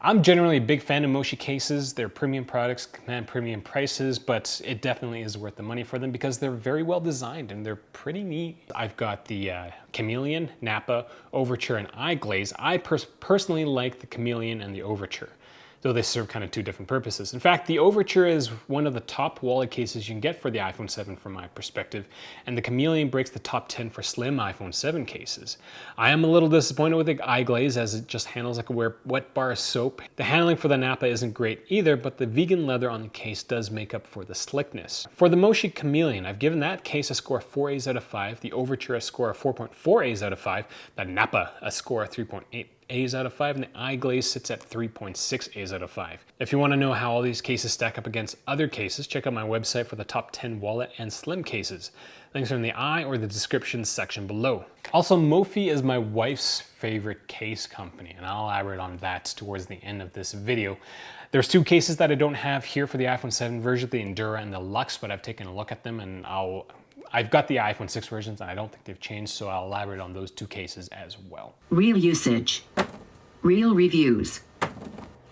I'm generally a big fan of Moshi cases. They're premium products, command premium prices, but it definitely is worth the money for them because they're very well designed and they're pretty neat. I've got the Chameleon, Nappa, Overture, and iGlaze. I personally like the Chameleon and the Overture, though they serve kind of two different purposes. In fact, the Overture is one of the top wallet cases you can get for the iPhone 7 from my perspective, and the Chameleon breaks the top 10 for slim iPhone 7 cases. I am a little disappointed with the iGlaze as it just handles like a wet bar of soap. The handling for the Nappa isn't great either, but the vegan leather on the case does make up for the slickness. For the Moshi Kameleon, I've given that case a score of 4 A's out of 5, the Overture a score of 4.4 A's out of 5, the Nappa a score of 3.8 A's out of 5, and the iGlaze sits at 3.6 A's out of 5. If you want to know how all these cases stack up against other cases, check out my website for the top 10 wallet and slim cases. Links are in the I or the description section below. Also, Moshi is my wife's favorite case company, and I'll elaborate on that towards the end of this video. There's two cases that I don't have here for the iPhone 7 version, the Endura and the Luxe, but I've taken a look at them and I've got the iPhone 6 versions and I don't think they've changed, so I'll elaborate on those two cases as well. Real usage. Real reviews.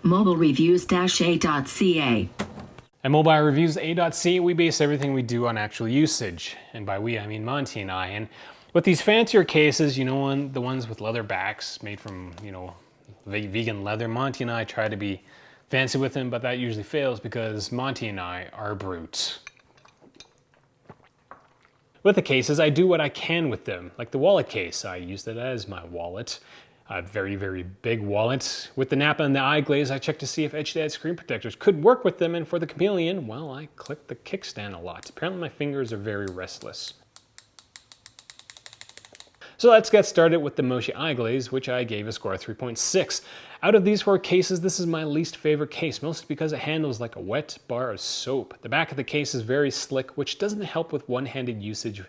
Mobile reviews-a.ca. At Mobile Reviews A.ca, we base everything we do on actual usage. And by we, I mean Monty and I. And with these fancier cases, you know, the ones with leather backs made from, you know, vegan leather, Monty and I try to be fancy with them, but that usually fails because Monty and I are brutes. With the cases, I do what I can with them. Like the wallet case, I use that as my wallet. A very, very big wallet. With the Nappa and the iGlaze, I checked to see if edge-to-edge screen protectors could work with them, and for the Chameleon, well, I clicked the kickstand a lot. Apparently my fingers are very restless. So let's get started with the Moshi iGlaze, which I gave a score of 3.6. Out of these four cases, this is my least favorite case, mostly because it handles like a wet bar of soap. The back of the case is very slick, which doesn't help with one-handed usage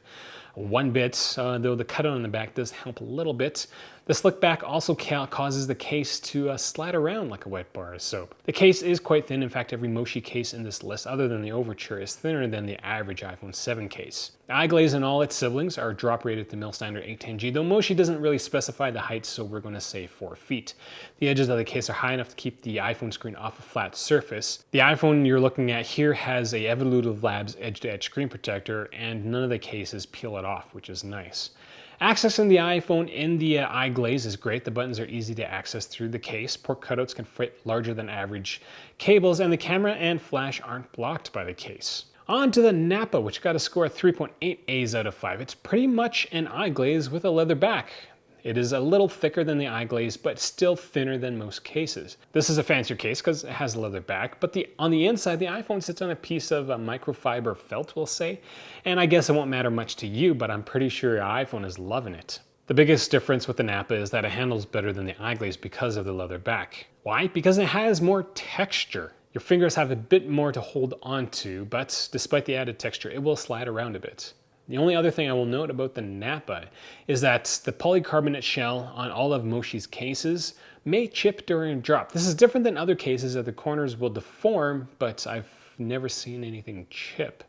one bit, though the cutout on the back does help a little bit. The slick back also causes the case to slide around like a wet bar of soap. The case is quite thin. In fact, every Moshi case in this list, other than the Overture, is thinner than the average iPhone 7 case. The iGlaze and all its siblings are drop rated to mil standard 810G, though Moshi doesn't really specify the height, so we're going to say 4 feet. The edges of the case are high enough to keep the iPhone screen off a flat surface. The iPhone you're looking at here has a Evolutive Labs edge-to-edge screen protector, and none of the cases peel it off, which is nice. Accessing the iPhone in the iGlaze is great. The buttons are easy to access through the case. Port cutouts can fit larger than average cables, and the camera and flash aren't blocked by the case. On to the Nappa, which got a score of 3.8 A's out of 5. It's pretty much an iGlaze with a leather back. It is a little thicker than the iGlaze, but still thinner than most cases. This is a fancier case because it has a leather back, but on the inside, the iPhone sits on a piece of microfiber felt, we'll say. And I guess it won't matter much to you, but I'm pretty sure your iPhone is loving it. The biggest difference with the Nappa is that it handles better than the iGlaze because of the leather back. Why? Because it has more texture. Your fingers have a bit more to hold onto, but despite the added texture, it will slide around a bit. The only other thing I will note about the Nappa is that the polycarbonate shell on all of Moshi's cases may chip during a drop. This is different than other cases that the corners will deform, but I've never seen anything chip.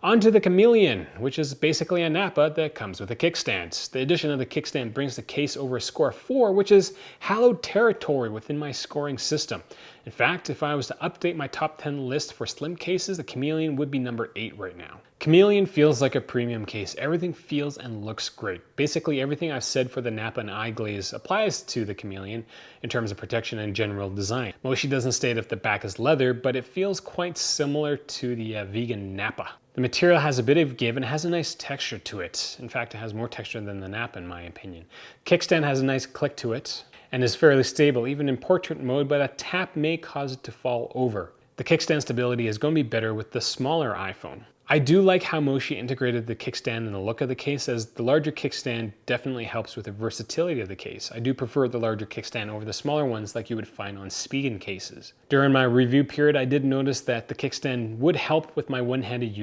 On to the Chameleon, which is basically a Nappa that comes with a kickstand. The addition of the kickstand brings the case over a score of 4, which is hallowed territory within my scoring system. In fact, if I was to update my top 10 list for slim cases, the Chameleon would be number 8 right now. Chameleon feels like a premium case. Everything feels and looks great. Basically, everything I've said for the Nappa and iGlaze applies to the Chameleon in terms of protection and general design. Moshi doesn't state if the back is leather, but it feels quite similar to the vegan Nappa. The material has a bit of give and has a nice texture to it. In fact, it has more texture than the Nappa in my opinion. Kickstand has a nice click to it and is fairly stable, even in portrait mode, but a tap may cause it to fall over. The kickstand stability is going to be better with the smaller iPhone. I do like how Moshi integrated the kickstand and the look of the case, as the larger kickstand definitely helps with the versatility of the case. I do prefer the larger kickstand over the smaller ones like you would find on speed-in cases. During my review period, I did notice that the kickstand would help with my one-handed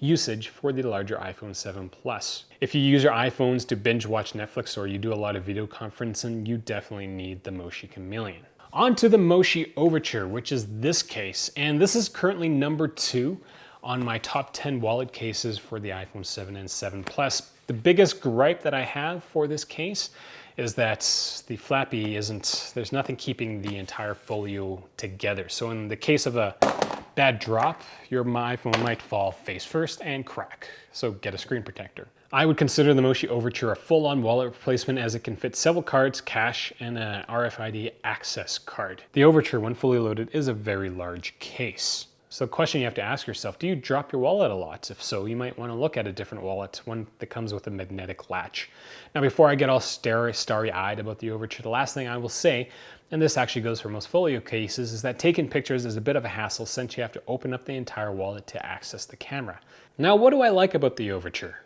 usage for the larger iPhone 7 Plus. If you use your iPhones to binge watch Netflix or you do a lot of video conferencing, you definitely need the Moshi Kameleon. On to the Moshi Overture, which is this case, and this is currently number 2 on my top 10 wallet cases for the iPhone 7 and 7 Plus. The biggest gripe that I have for this case is that the flappy there's nothing keeping the entire folio together. So in the case of a bad drop, your iPhone might fall face first and crack. So get a screen protector. I would consider the Moshi Overture a full-on wallet replacement as it can fit several cards, cash, and an RFID access card. The Overture, when fully loaded, is a very large case. So the question you have to ask yourself, do you drop your wallet a lot? If so, you might want to look at a different wallet, one that comes with a magnetic latch. Now, before I get all starry-eyed about the Overture, the last thing I will say, and this actually goes for most folio cases, is that taking pictures is a bit of a hassle since you have to open up the entire wallet to access the camera. Now, what do I like about the Overture?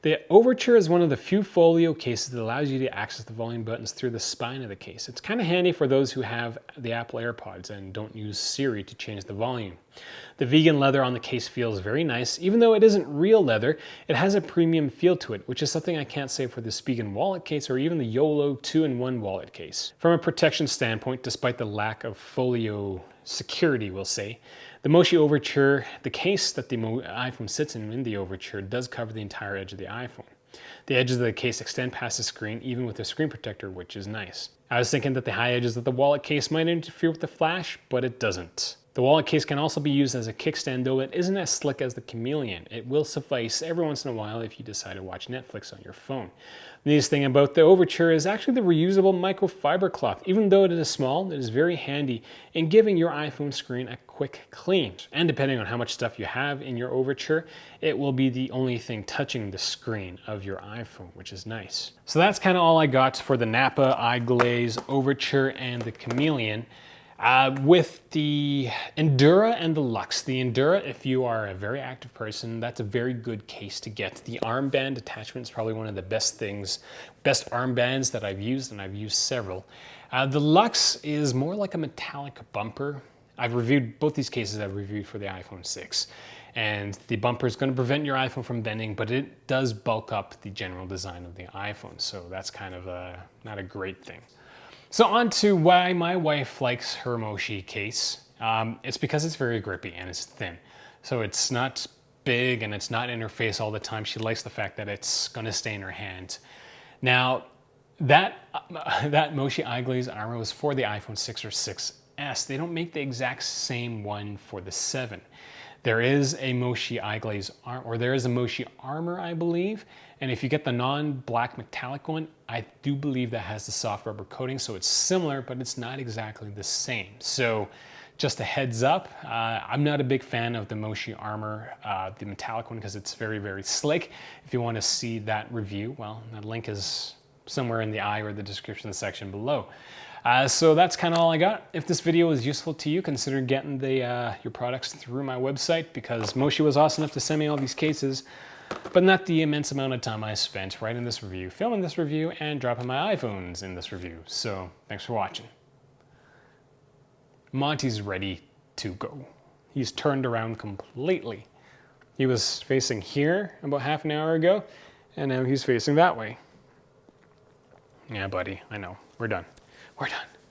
The Overture is one of the few folio cases that allows you to access the volume buttons through the spine of the case. It's kind of handy for those who have the Apple AirPods and don't use Siri to change the volume. The vegan leather on the case feels very nice. Even though it isn't real leather, it has a premium feel to it, which is something I can't say for the Spigen wallet case or even the YOLO 2-in-1 wallet case. From a protection standpoint, despite the lack of folio security, we'll say, the Moshi Overture, the case that the iPhone sits in the Overture, does cover the entire edge of the iPhone. The edges of the case extend past the screen, even with a screen protector, which is nice. I was thinking that the high edges of the wallet case might interfere with the flash, but it doesn't. The wallet case can also be used as a kickstand, though it isn't as slick as the Chameleon. It will suffice every once in a while if you decide to watch Netflix on your phone. The neatest thing about the Overture is actually the reusable microfiber cloth. Even though it is small, it is very handy in giving your iPhone screen a quick clean. And depending on how much stuff you have in your Overture, it will be the only thing touching the screen of your iPhone, which is nice. So that's kind of all I got for the Nappa, iGlaze, Overture, and the Chameleon. With the Endura and the Lux. The Endura, if you are a very active person, that's a very good case to get. The armband attachment is probably one of the best armbands that I've used, and I've used several. The Lux is more like a metallic bumper. I've reviewed both these cases. I've reviewed for the iPhone 6. And the bumper is going to prevent your iPhone from bending, but it does bulk up the general design of the iPhone. So that's kind of not a great thing. So on to why my wife likes her Moshi case. It's because it's very grippy and it's thin. So it's not big and it's not in her face all the time. She likes the fact that it's going to stay in her hand. Now, that Moshi iGlaze armor was for the iPhone 6 or 6S. They don't make the exact same one for the 7. There is a Moshi iGlaze or there is a Moshi armor, I believe. And if you get the non-black metallic one, I do believe that has the soft rubber coating. So it's similar, but it's not exactly the same. So just a heads up, I'm not a big fan of the Moshi armor, the metallic one, because it's very, very slick. If you want to see that review, well, that link is somewhere in the eye or the description section below. So that's kind of all I got. If this video was useful to you, consider getting your products through my website, because Moshi was awesome enough to send me all these cases, but not the immense amount of time I spent writing this review, filming this review, and dropping my iPhones in this review. So thanks for watching. Monty's ready to go. He's turned around completely. He was facing here about half an hour ago, and now he's facing that way. Yeah, buddy, I know. We're done. We're done.